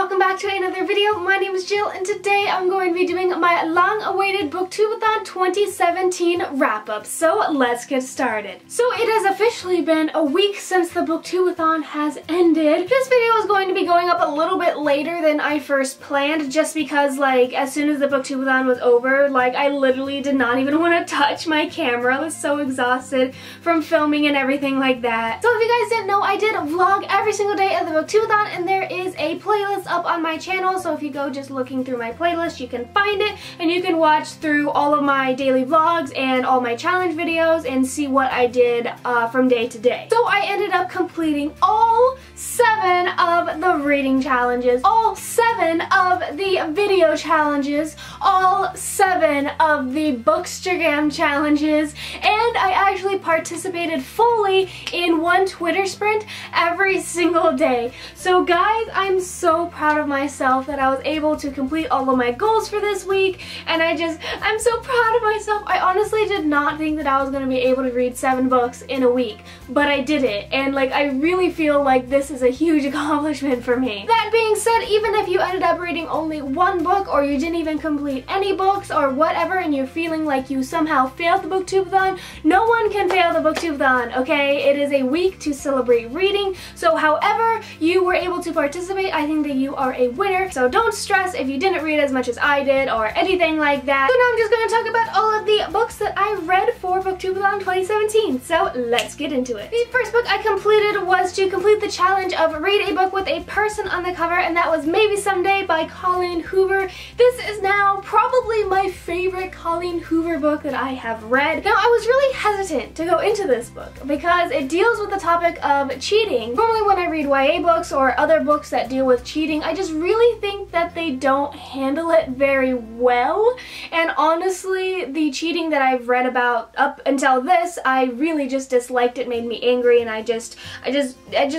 welcome back to another video. My name is Jill and today I'm going to be doing my long-awaited Booktube-A-Thon 2017 wrap-up. So let's get started. So it has officially been a week since the Booktube-A-Thon has ended. This video is going to be going up a little bit later than I first planned just because as soon as the Booktube-A-Thon was over, I literally did not even want to touch my camera. I was so exhausted from filming and everything like that. So if you guys didn't know, I did vlog every single day of the Booktube-A-Thon and there is a playlist up on my channel, so if you go just looking through my playlist you can find it and you can watch through all of my daily vlogs and all my challenge videos and see what I did from day to day. So I ended up completing all 7 of the reading challenges, all 7 of the video challenges, all 7 of the Bookstagram challenges, and I actually participated fully in one Twitter sprint every single day. So guys, I'm so proud of myself that I was able to complete all of my goals for this week, and I'm so proud of myself. I honestly did not think that I was going to be able to read 7 books in a week, but I did it, and I really feel like this is a huge accomplishment for me. That being said, even if you ended up reading only 1 book or you didn't even complete any books or whatever and you're feeling like you somehow failed the Booktube-A-Thon, no one can fail the Booktube-A-Thon, okay? It is a week to celebrate reading, so however you were able to participate, I think that you are a winner. So don't stress if you didn't read as much as I did or anything like that. So now I'm just going to talk about all of the books that I read for Booktube-A-Thon 2017. So let's get into it. The first book I completed was to complete the challenge of read a book with a person on the cover, and that was Maybe Someday by Colleen Hoover. This is now probably my favorite Colleen Hoover book that I have read. Now I was really hesitant to go into this book because it deals with the topic of cheating. Normally when I read YA books or other books that deal with cheating, I just really think that they don't handle it very well, and honestly the cheating that I've read about up until this, I really just disliked it, made me angry, and I just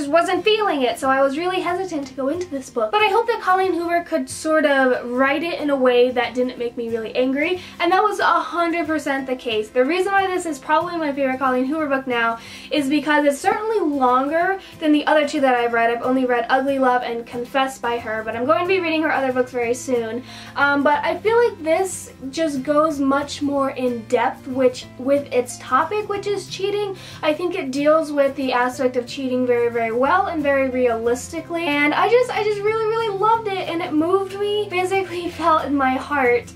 wasn't feeling it, so I was really hesitant to go into this book. But I hope that Colleen Hoover could sort of write it in a way that didn't make me really angry, and that was 100% the case. The reason why this is probably my favorite Colleen Hoover book now is because it's certainly longer than the other 2 that I've read. I've only read Ugly Love and Confess by her, but I'm going to be reading her other books very soon. But I feel like this just goes much more in depth with its topic, which is cheating. I think it deals with the aspect of cheating very, very well and very realistically, and I just really, really loved it, and it moved me. Physically felt in my heart,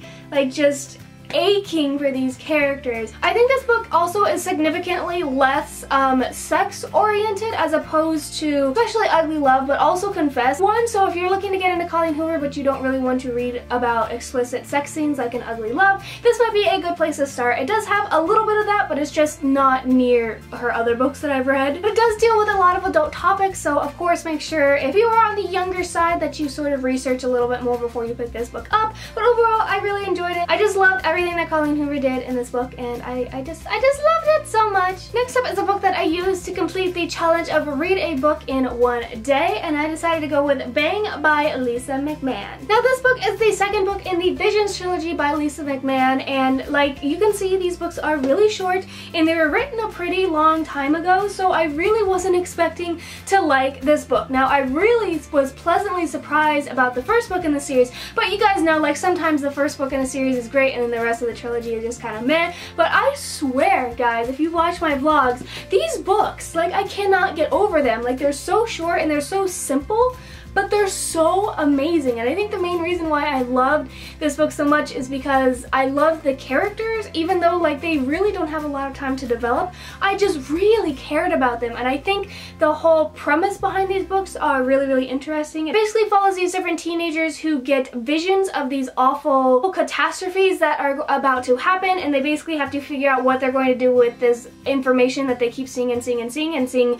just aching for these characters. I think this book also is significantly less sex-oriented as opposed to especially Ugly Love, but also Confess. So if you're looking to get into Colleen Hoover but you don't really want to read about explicit sex scenes like in Ugly Love, this might be a good place to start. It does have a little bit of that, but it's just not near her other books that I've read. But it does deal with a lot of adult topics, so of course make sure if you are on the younger side that you sort of research a little bit more before you pick this book up. But overall, I really enjoyed it. I just loved everything that Colleen Hoover did in this book, and I just loved it so much. Next up is a book that I used to complete the challenge of read a book in 1 day, and I decided to go with Bang by Lisa McMann. Now this book is the second book in the Visions trilogy by Lisa McMann, and you can see these books are really short and they were written a pretty long time ago, so I really wasn't expecting to like this book. Now I really was pleasantly surprised about the first book in the series, but you guys know sometimes the first book in a series is great and then the rest of the trilogy is just kind of meh. But I swear guys, if you watch my vlogs, these books, I cannot get over them. They're so short and they're so simple, but they're so amazing. And I think the main reason why I loved this book so much is because I love the characters, even though they really don't have a lot of time to develop. I just really cared about them, and I think the whole premise behind these books are really, really interesting. It basically follows these different teenagers who get visions of these awful catastrophes that are about to happen, and they basically have to figure out what they're going to do with this information that they keep seeing and seeing and seeing and seeing,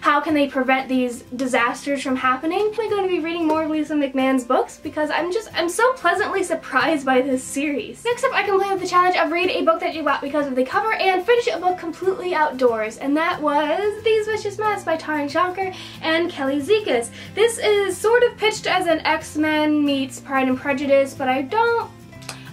how can they prevent these disasters from happening. I'm going to be reading more of Lisa McMann's books because I'm so pleasantly surprised by this series. Next up, I completed the challenge of read a book that you bought because of the cover and finish a book completely outdoors, and that was These Vicious Mess by Taryn Shankar and Kelly Zekas. This is sort of pitched as an X-Men meets Pride and Prejudice, but I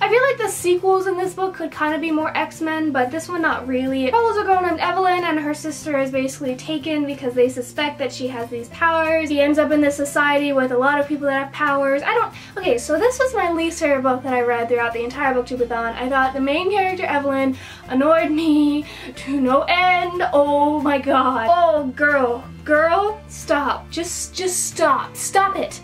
I feel like the sequels in this book could kind of be more X-Men, but this one not really. It follows a girl named Evelyn, and her sister is basically taken because they suspect that she has these powers. She ends up in this society with a lot of people that have powers. Okay, so this was my least favorite book that I read throughout the entire Booktube-A-Thon. I thought the main character, Evelyn, annoyed me to no end. Oh my god. Oh, girl, stop. Just stop. Stop it.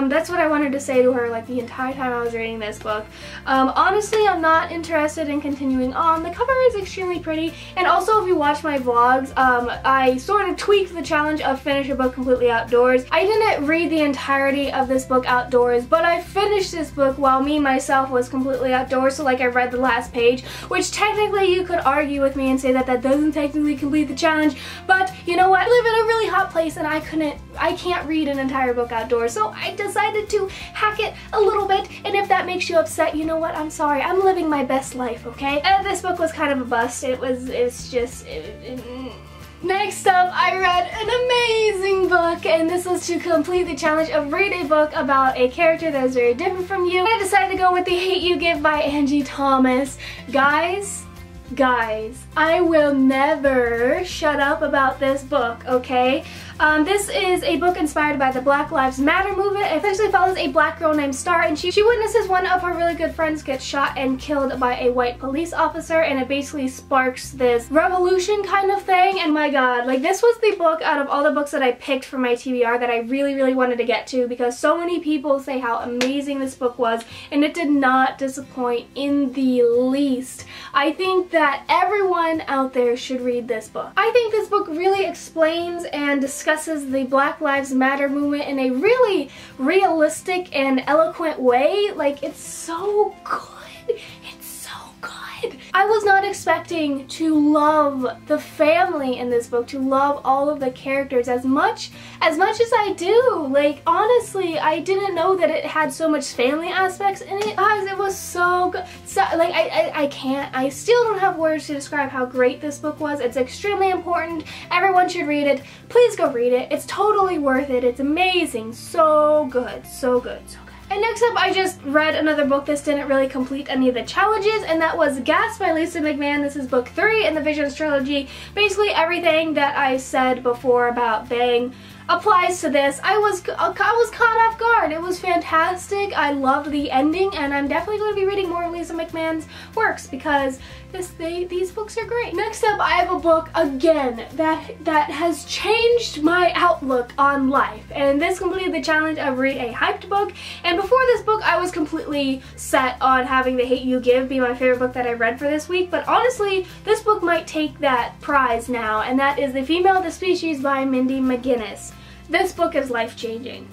That's what I wanted to say to her like the entire time I was reading this book. Honestly, I'm not interested in continuing on. The cover is extremely pretty, and also if you watch my vlogs, I sort of tweaked the challenge of finish a book completely outdoors. I didn't read the entirety of this book outdoors, but I finished this book while me myself was completely outdoors, so like I read the last page, which technically you could argue with me and say that that doesn't technically complete the challenge, but you know what? I live in a really hot place and I can't read an entire book outdoors, so I decided to hack it a little bit, and if that makes you upset, you know what, I'm sorry. I'm living my best life, okay? And this book was kind of a bust. Next up, I read an amazing book, and this was to complete the challenge of read a book about a character that is very different from you. And I decided to go with The Hate You Give by Angie Thomas. Guys, I will never shut up about this book, okay? This is a book inspired by the Black Lives Matter movement. It essentially follows a black girl named Star, and she witnesses one of her really good friends get shot and killed by a white police officer, and it basically sparks this revolution kind of thing. And my god, like, this was the book out of all the books that I picked for my TBR that I really wanted to get to, because so many people say how amazing this book was, and it did not disappoint in the least. I think that everyone out there should read this book. I think this book really explains and discusses the Black Lives Matter movement in a really realistic and eloquent way. Like, it's so good. It's so good. I was not expecting to love the family in this book, to love all of the characters as much as I do. Like, honestly, I didn't know that it had so much family aspects in it. Guys, it was so good. So, like, I still don't have words to describe how great this book was. It's extremely important. Everyone should read it. Please go read it. It's totally worth it. It's amazing. So good. So good. So good. And next up, I just read another book that didn't really complete any of the challenges, and that was Gas by Lisa McMann. This is book 3 in the Visions trilogy. Basically everything that I said before about Bang applies to this. I was caught off guard. It was fantastic. I loved the ending, and I'm definitely going to be reading more of Lisa McMann's works because these books are great. Next up, I have a book again that has changed my outlook on life, and this completed the challenge of read a hyped book. And before this book, I was completely set on having The Hate You Give be my favorite book that I read for this week, but honestly, this book might take that prize now, and that is The Female of the Species by Mindy McGinnis. This book is life-changing.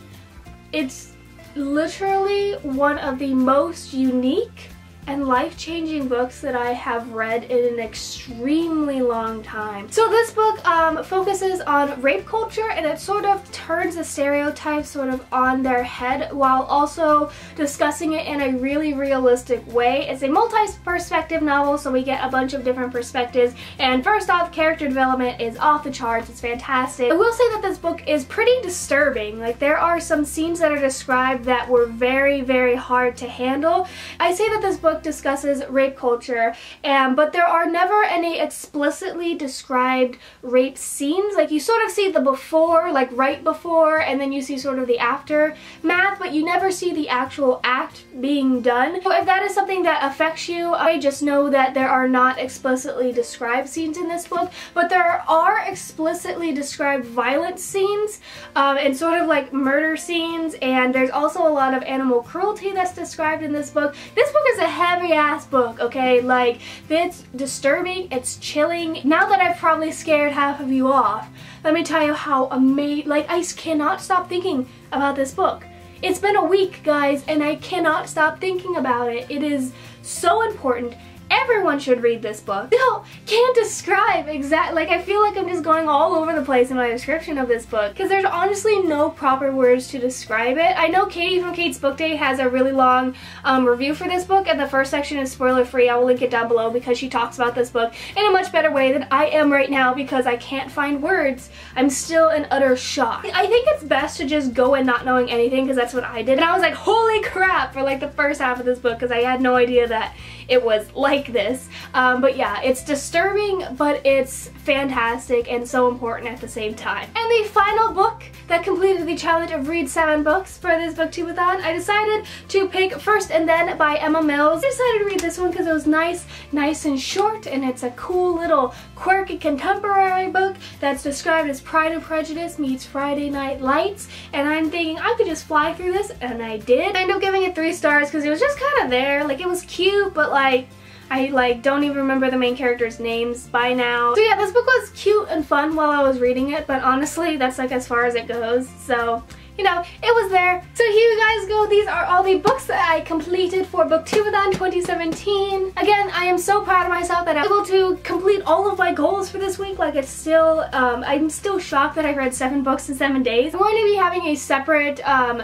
It's literally one of the most unique and life-changing books that I have read in an extremely long time. So this book focuses on rape culture, and it sort of turns the stereotypes sort of on their head while also discussing it in a really realistic way. It's a multi-perspective novel, so we get a bunch of different perspectives, and first off, character development is off the charts. It's fantastic. I will say that this book is pretty disturbing. Like, there are some scenes that are described that were very hard to handle. I say that this book discusses rape culture, but there are never any explicitly described rape scenes. Like, you sort of see the before, like right before, and then you see sort of the aftermath, but you never see the actual act being done. So if that is something that affects you, I just know that there are not explicitly described scenes in this book, but there are explicitly described violent scenes and sort of like murder scenes, and there's also a lot of animal cruelty that's described in this book. This book is a heavy ass book, okay? Like, it's disturbing, it's chilling. Now that I've probably scared half of you off, let me tell you how amazing, like, I cannot stop thinking about this book. It's been a week, guys, and I cannot stop thinking about it. It is so important Everyone should read this book. Still can't describe exactly, like I feel like I'm just going all over the place in my description of this book because there's honestly no proper words to describe it. I know Katie from Kate's Book Day has a really long review for this book, and the first section is spoiler free. I will link it down below because she talks about this book in a much better way than I am right now because I can't find words. I'm still in utter shock. I think it's best to just go in not knowing anything because that's what I did, and I was like, holy crap, for like the first half of this book because I had no idea that it was like this. But yeah, it's disturbing, but it's fantastic and so important at the same time. And the final book that completed the challenge of read 7 books for this Booktube-A-Thon, I decided to pick First and Then by Emma Mills. I decided to read this one because it was nice and short, and it's a cool little quirky contemporary book that's described as Pride and Prejudice meets Friday Night Lights, and I'm thinking I could just fly through this, and I did. I ended up giving it 3 stars because it was just kind of there. Like, it was cute, but like I don't even remember the main characters' names by now. So yeah, this book was cute and fun while I was reading it, but honestly, that's like as far as it goes. So, you know, it was there. So here you guys go. These are all the books that I completed for Booktube-A-Thon 2017. Again, I am so proud of myself that I'm able to complete all of my goals for this week. Like, it's still, I'm still shocked that I read 7 books in 7 days. I'm going to be having a separate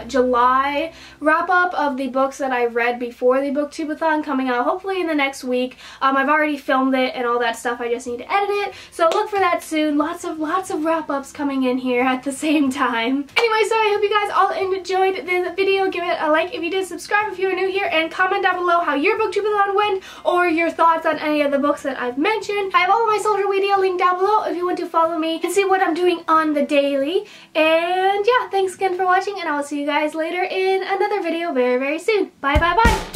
July wrap-up of the books that I read before the Booktube-A-Thon coming out hopefully in the next week. I've already filmed it and all that stuff. I just need to edit it. So look for that soon. Lots of wrap-ups coming in here at the same time. Anyway, so I hope you guys all enjoyed this video. Give it a like if you did, subscribe if you are new here, and comment down below how your Booktube-A-Thon went or your thoughts on any of the books that I've mentioned. I have all of my social media linked down below if you want to follow me and see what I'm doing on the daily. And yeah, thanks again for watching, and I will see you guys later in another video very, very soon. Bye, bye, bye!